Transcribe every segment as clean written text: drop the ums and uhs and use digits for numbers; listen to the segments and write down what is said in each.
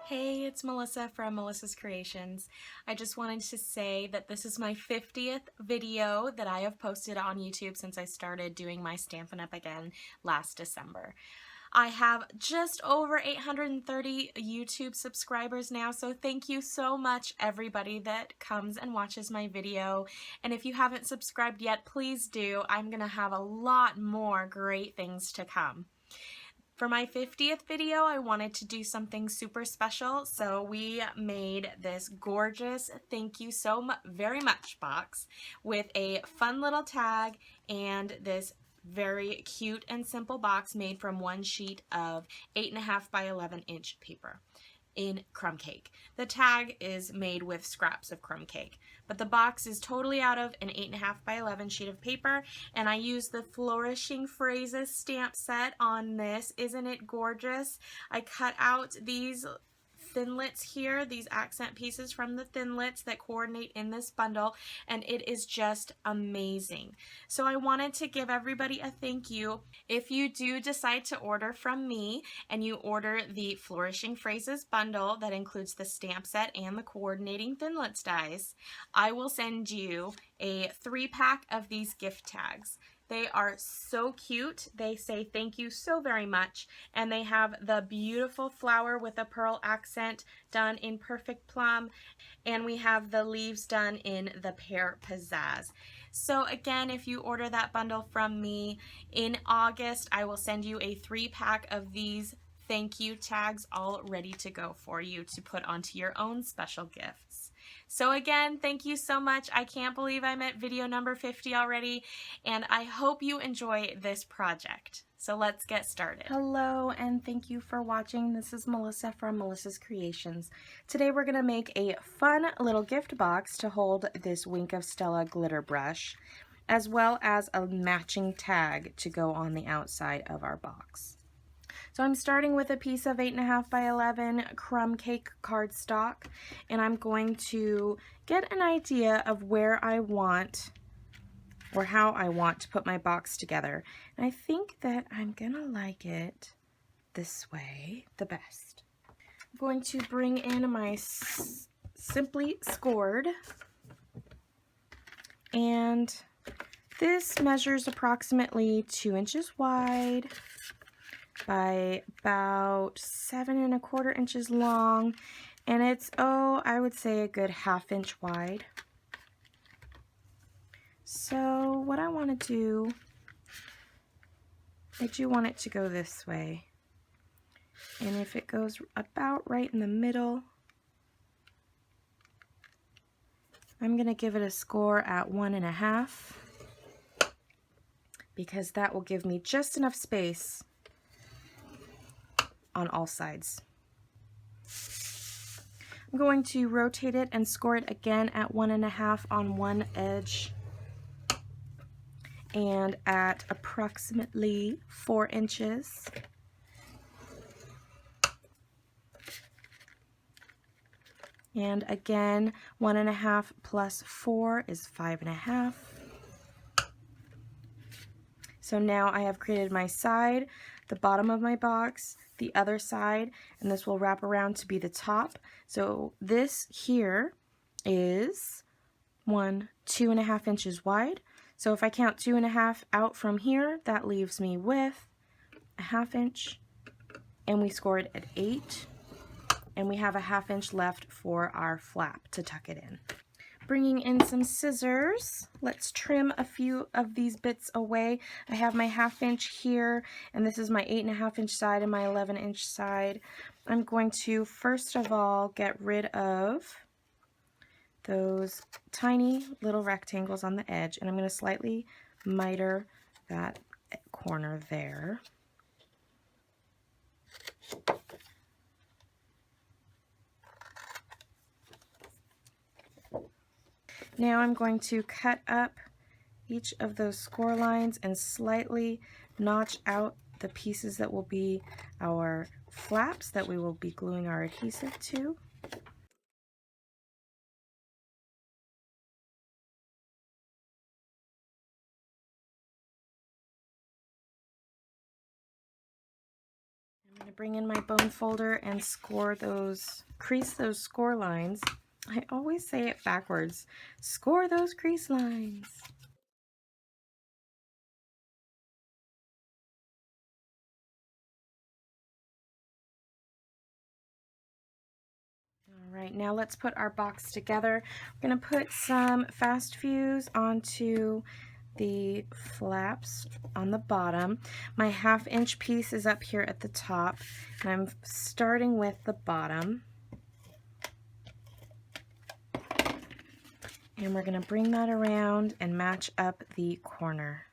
Hey, it's Melissa from Melissa's Creations. I just wanted to say that this is my 50th video that I have posted on YouTube since I started doing my Stampin' Up! Again last December. I have just over 830 YouTube subscribers now, so thank you so much everybody that comes and watches my video. And if you haven't subscribed yet, please do. I'm gonna have a lot more great things to come. For my 50th video, I wanted to do something super special, so we made this gorgeous thank you so very much box with a fun little tag and this very cute and simple box made from one sheet of 8.5 by 11-inch paper in Crumb Cake. The tag is made with scraps of Crumb Cake, but the box is totally out of an 8.5 by 11 sheet of paper, and I used the Flourishing Phrases stamp set on this. Isn't it gorgeous? I cut out these thinlets here, these accent pieces from the thinlets that coordinate in this bundle, and it is just amazing. So I wanted to give everybody a thank you. If you do decide to order from me and you order the Flourishing Phrases bundle that includes the stamp set and the coordinating thinlets dies, I will send you a 3-pack of these gift tags. They are so cute. They say thank you so very much, and they have the beautiful flower with a pearl accent done in perfect plum, and we have the leaves done in the pear pizzazz. So again, if you order that bundle from me in August, I will send you a 3-pack of these thank you tags all ready to go for you to put onto your own special gifts. So again, thank you so much. I can't believe I'm at video number 50 already, and I hope you enjoy this project. So let's get started. Hello, and thank you for watching. This is Melissa from Melissa's Creations. Today we're going to make a fun little gift box to hold this Wink of Stella glitter brush, as well as a matching tag to go on the outside of our box. So I'm starting with a piece of 8.5 by 11 Crumb Cake cardstock, and I'm going to get an idea of where I want or how I want to put my box together. And I think that I'm gonna like it this way the best. I'm going to bring in my Simply Scored, and this measures approximately 2 inches wide by about 7¼ inches long, and it's, I would say a good 1/2 inch wide. So what I want to do, I do want it to go this way, and if it goes about right in the middle, I'm going to give it a score at 1.5, because that will give me just enough space on all sides. I'm going to rotate it and score it again at 1.5 on one edge and at approximately 4 inches. And again, 1.5 plus 4 is 5.5. So now I have created my side, the bottom of my box, the other side, and this will wrap around to be the top. So this here is 2.5 inches wide. So if I count 2.5 out from here, that leaves me with a 1/2 inch, and we scored at 8, and we have a 1/2 inch left for our flap to tuck it in. Bringing in some scissors, let's trim a few of these bits away. I have my 1/2 inch here, and this is my 8.5 inch side and my 11 inch side. I'm going to first of all get rid of those tiny little rectangles on the edge, and I'm going to slightly miter that corner there. Now I'm going to cut up each of those score lines and slightly notch out the pieces that will be our flaps that we will be gluing our adhesive to. I'm going to bring in my bone folder and crease those score lines. I always say it backwards. Score those crease lines. All right, now let's put our box together. We're going to put some fast fuse onto the flaps on the bottom. My 1/2 inch piece is up here at the top, and I'm starting with the bottom. And we're going to bring that around and match up the corner.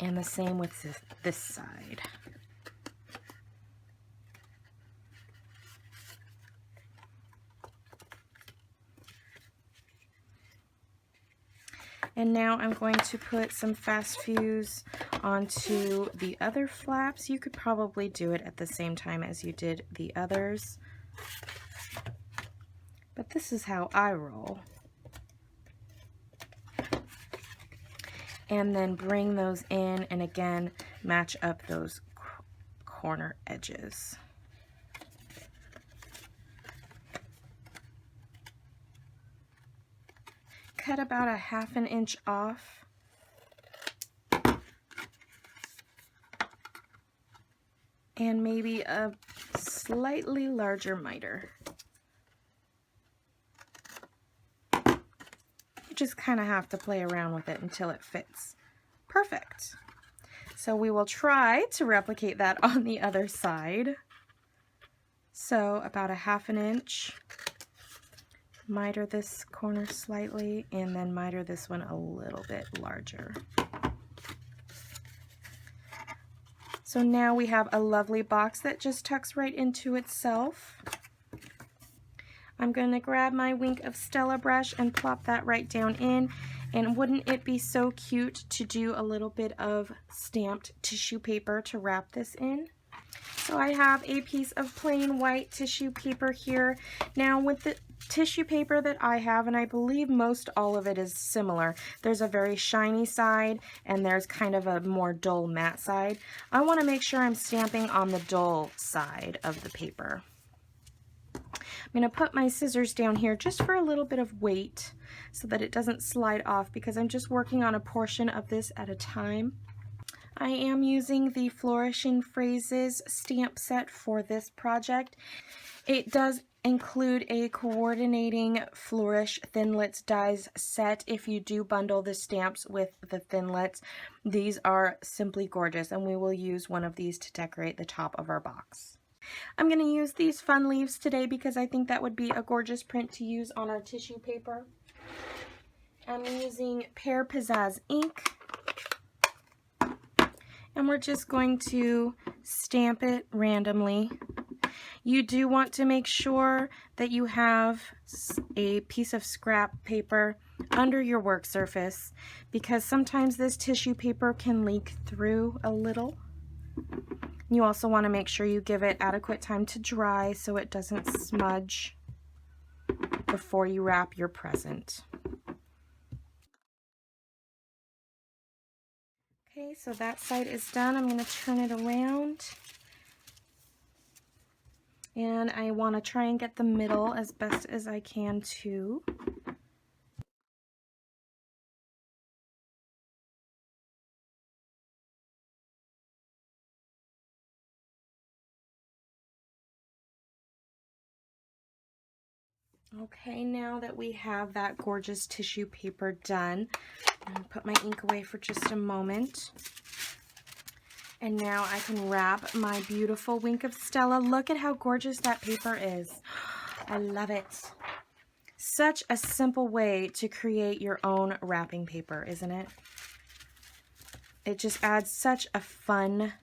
And the same with this side. And now I'm going to put some fast fuse onto the other flaps. You could probably do it at the same time as you did the others, but this is how I roll. And then bring those in and again match up those corner edges. Cut about a 1/2 inch off. And maybe a slightly larger miter. You just kind of have to play around with it until it fits. Perfect. So we will try to replicate that on the other side. So about a 1/2 inch. Miter this corner slightly, and then miter this one a little bit larger. So now we have a lovely box that just tucks right into itself. I'm going to grab my Wink of Stella brush and plop that right down in. And wouldn't it be so cute to do a little bit of stamped tissue paper to wrap this in? So I have a piece of plain white tissue paper here. Now with the tissue paper that I have, and I believe most all of it is similar, there's a very shiny side and there's kind of a more dull matte side. I want to make sure I'm stamping on the dull side of the paper. I'm going to put my scissors down here just for a little bit of weight so that it doesn't slide off, because I'm just working on a portion of this at a time. I am using the Flourishing Phrases stamp set for this project. It does include a coordinating flourish thinlets dies set. If you do bundle the stamps with the thinlets, these are simply gorgeous, and we will use one of these to decorate the top of our box. I'm going to use these fun leaves today because I think that would be a gorgeous print to use on our tissue paper. I'm using Pear Pizzazz ink. And we're just going to stamp it randomly. You do want to make sure that you have a piece of scrap paper under your work surface, because sometimes this tissue paper can leak through a little. You also want to make sure you give it adequate time to dry so it doesn't smudge before you wrap your present. Okay, so that side is done. I'm going to turn it around. And I want to try and get the middle as best as I can too. Okay, now that we have that gorgeous tissue paper done, I'm going to put my ink away for just a moment. And now I can wrap my beautiful Wink of Stella. Look at how gorgeous that paper is. I love it. Such a simple way to create your own wrapping paper, isn't it? It just adds such a fun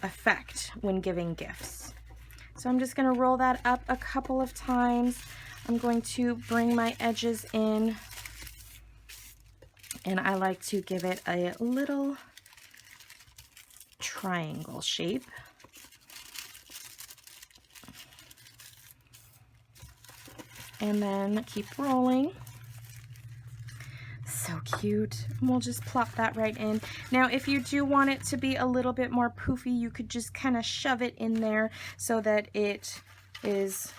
effect when giving gifts. So I'm just going to roll that up a couple of times. I'm going to bring my edges in, and I like to give it a little triangle shape. And then keep rolling. So cute. We'll just plop that right in. Now, if you do want it to be a little bit more poofy, you could just kind of shove it in there so that it is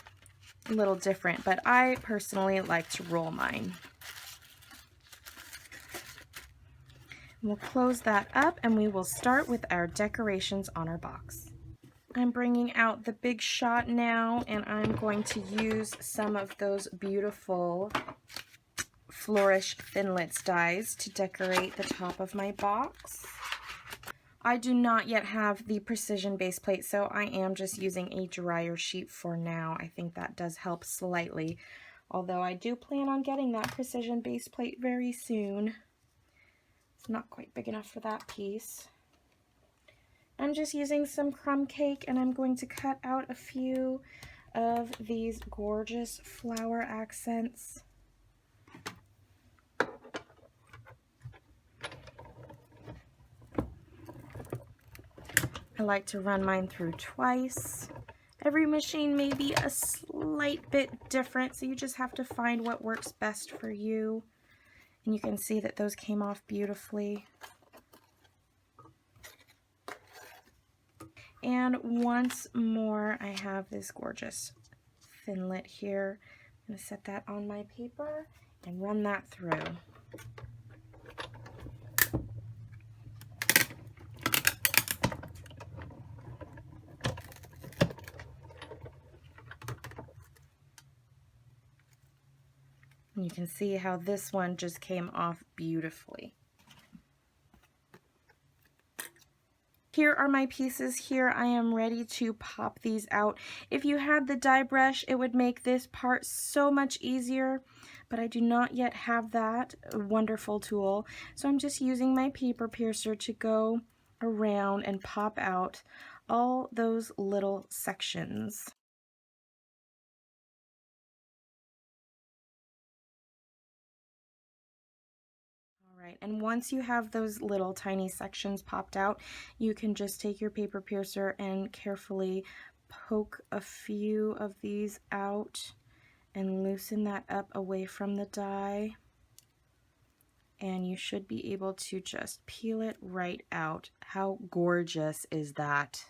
a little different. But I personally like to roll mine. We'll close that up and we will start with our decorations on our box. I'm bringing out the Big Shot now, and I'm going to use some of those beautiful Flourish Thinlets dies to decorate the top of my box. I do not yet have the precision base plate, so I am just using a dryer sheet for now. I think that does help slightly, although I do plan on getting that precision base plate very soon. It's not quite big enough for that piece. I'm just using some Crumb Cake, and I'm going to cut out a few of these gorgeous flower accents. I like to run mine through twice. Every machine may be a slight bit different, so you just have to find what works best for you. And you can see that those came off beautifully. And once more, I have this gorgeous Thinlet here. I'm going to set that on my paper and run that through. And you can see how this one just came off beautifully. Here are my pieces. Here I am ready to pop these out. If you had the die brush, it would make this part so much easier, but I do not yet have that wonderful tool. So I'm just using my paper piercer to go around and pop out all those little sections. Right, and once you have those little tiny sections popped out, you can just take your paper piercer and carefully poke a few of these out and loosen that up away from the die. And you should be able to just peel it right out. How gorgeous is that?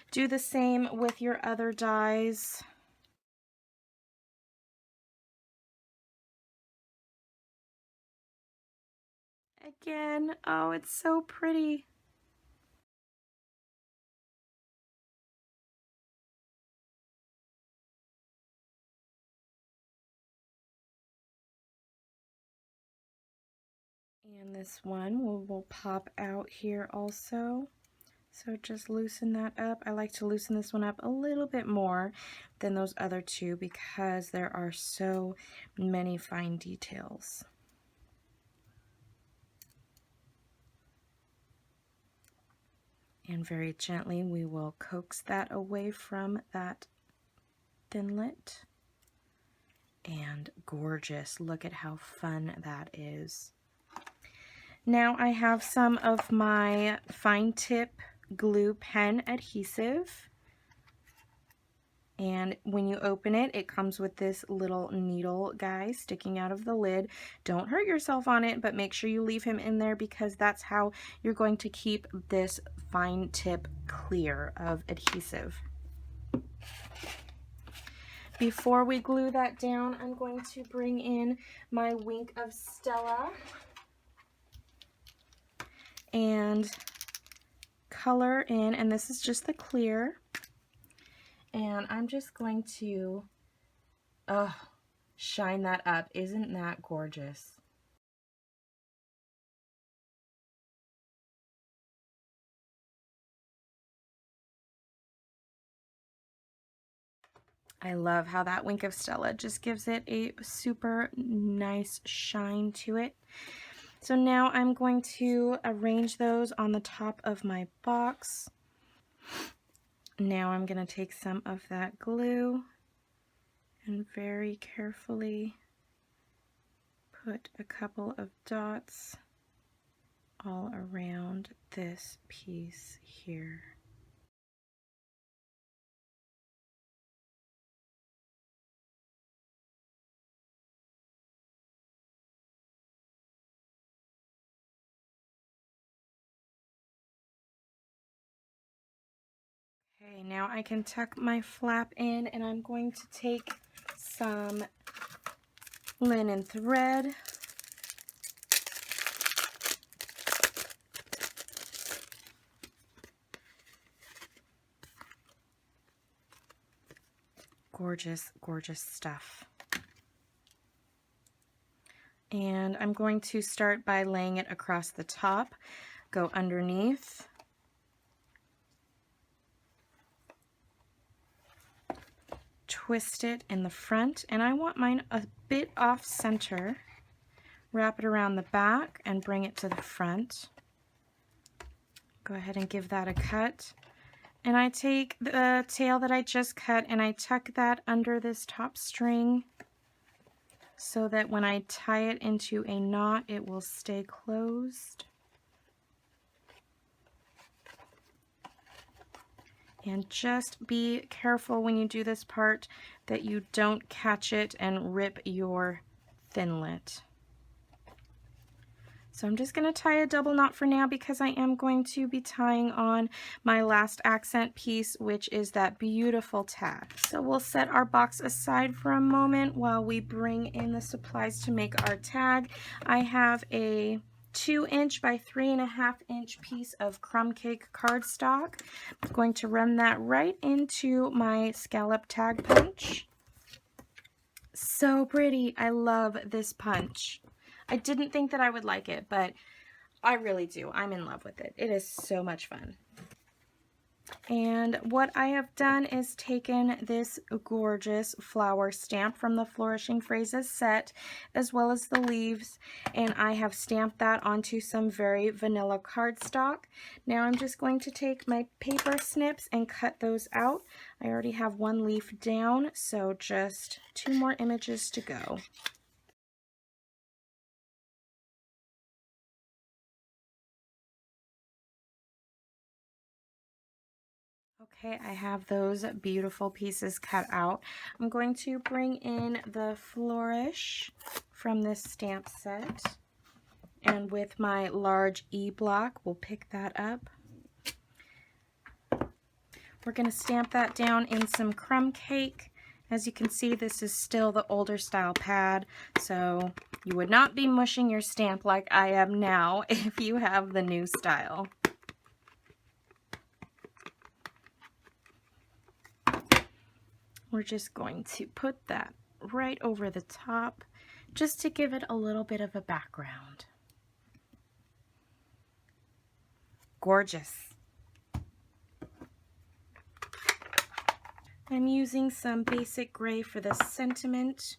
Do the same with your other dies. Again, oh, it's so pretty. And this one will pop out here also. So just loosen that up. I like to loosen this one up a little bit more than those other two because there are so many fine details. And very gently we will coax that away from that Thinlet. And gorgeous. Look at how fun that is. Now I have some of my fine tip glue pen adhesive. And when you open it, it comes with this little needle guy sticking out of the lid. Don't hurt yourself on it, but make sure you leave him in there because that's how you're going to keep this fine tip clear of adhesive. Before we glue that down, I'm going to bring in my Wink of Stella and color in, and this is just the clear. And I'm just going to shine that up. Isn't that gorgeous? I love how that Wink of Stella just gives it a super nice shine to it. So now I'm going to arrange those on the top of my box. Now I'm going to take some of that glue and very carefully put a couple of dots all around this piece here. Okay, now I can tuck my flap in, and I'm going to take some linen thread. Gorgeous, gorgeous stuff. And I'm going to start by laying it across the top, go underneath, twist it in the front, and I want mine a bit off center. Wrap it around the back and bring it to the front. Go ahead and give that a cut. And I take the tail that I just cut and I tuck that under this top string so that when I tie it into a knot, it will stay closed. And just be careful when you do this part that you don't catch it and rip your thinlet. So I'm just going to tie a double knot for now because I am going to be tying on my last accent piece, which is that beautiful tag. So we'll set our box aside for a moment while we bring in the supplies to make our tag. I have a 2" by 3.5" piece of Crumb Cake cardstock. I'm going to run that right into my scallop tag punch. So pretty. I love this punch. I didn't think that I would like it, but I really do. I'm in love with it. It is so much fun. And what I have done is taken this gorgeous flower stamp from the Flourishing Phrases set, as well as the leaves, and I have stamped that onto some very vanilla cardstock. Now I'm just going to take my paper snips and cut those out. I already have one leaf down, so just 2 more images to go. Okay, I have those beautiful pieces cut out. I'm going to bring in the Flourish from this stamp set. And with my large E block, we'll pick that up. We're going to stamp that down in some Crumb Cake. As you can see, this is still the older style pad, so you would not be mushing your stamp like I am now if you have the new style. We're just going to put that right over the top just to give it a little bit of a background. Gorgeous. I'm using some basic gray for the sentiment,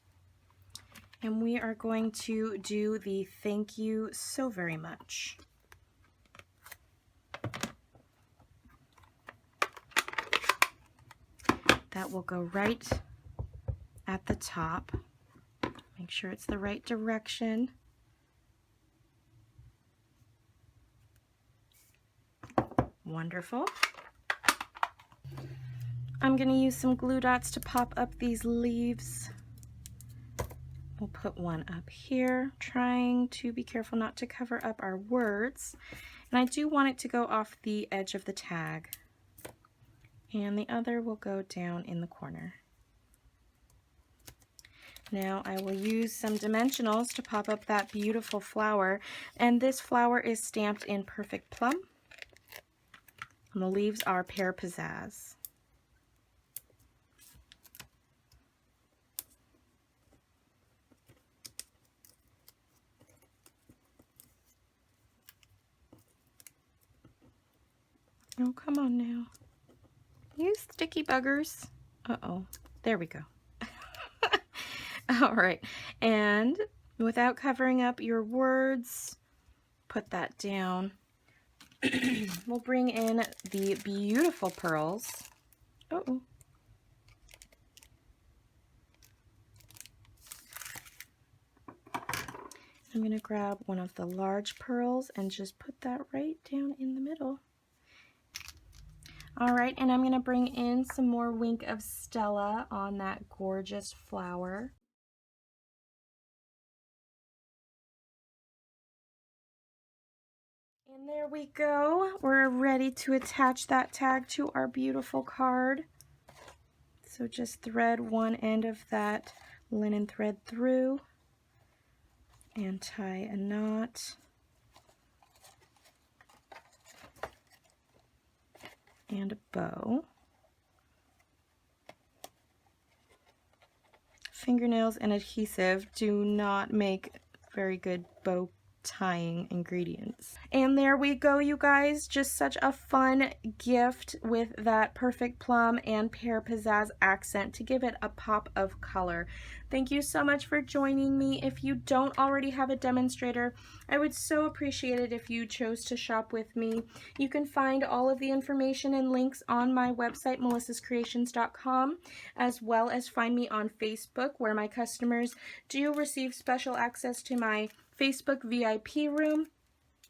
and we are going to do the thank you so very much. That will go right at the top. Make sure it's the right direction. Wonderful. I'm going to use some glue dots to pop up these leaves. We'll put one up here, trying to be careful not to cover up our words. And I do want it to go off the edge of the tag. And the other will go down in the corner. Now I will use some dimensionals to pop up that beautiful flower, and this flower is stamped in Perfect Plum, and the leaves are Pear Pizzazz. Oh, come on now. You sticky buggers. Uh-oh. There we go. All right. And without covering up your words, put that down. We'll bring in the beautiful pearls. Uh-oh. I'm going to grab one of the large pearls and just put that right down in the middle. All right, and I'm going to bring in some more Wink of Stella on that gorgeous flower. And there we go. We're ready to attach that tag to our beautiful card. So just thread one end of that linen thread through and tie a knot. And a bow. Fingernails and adhesive do not make very good bow tying ingredients. And there we go, you guys. Just such a fun gift with that perfect plum and pear pizzazz accent to give it a pop of color. Thank you so much for joining me. If you don't already have a demonstrator, I would so appreciate it if you chose to shop with me. You can find all of the information and links on my website, melissascreations.com, as well as find me on Facebook, where my customers do receive special access to my Facebook VIP room,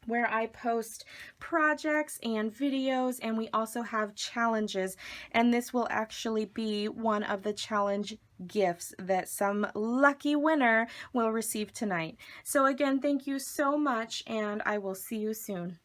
where I post projects and videos, and we also have challenges, and this will actually be one of the challenge gifts that some lucky winner will receive tonight. So again, thank you so much, and I will see you soon.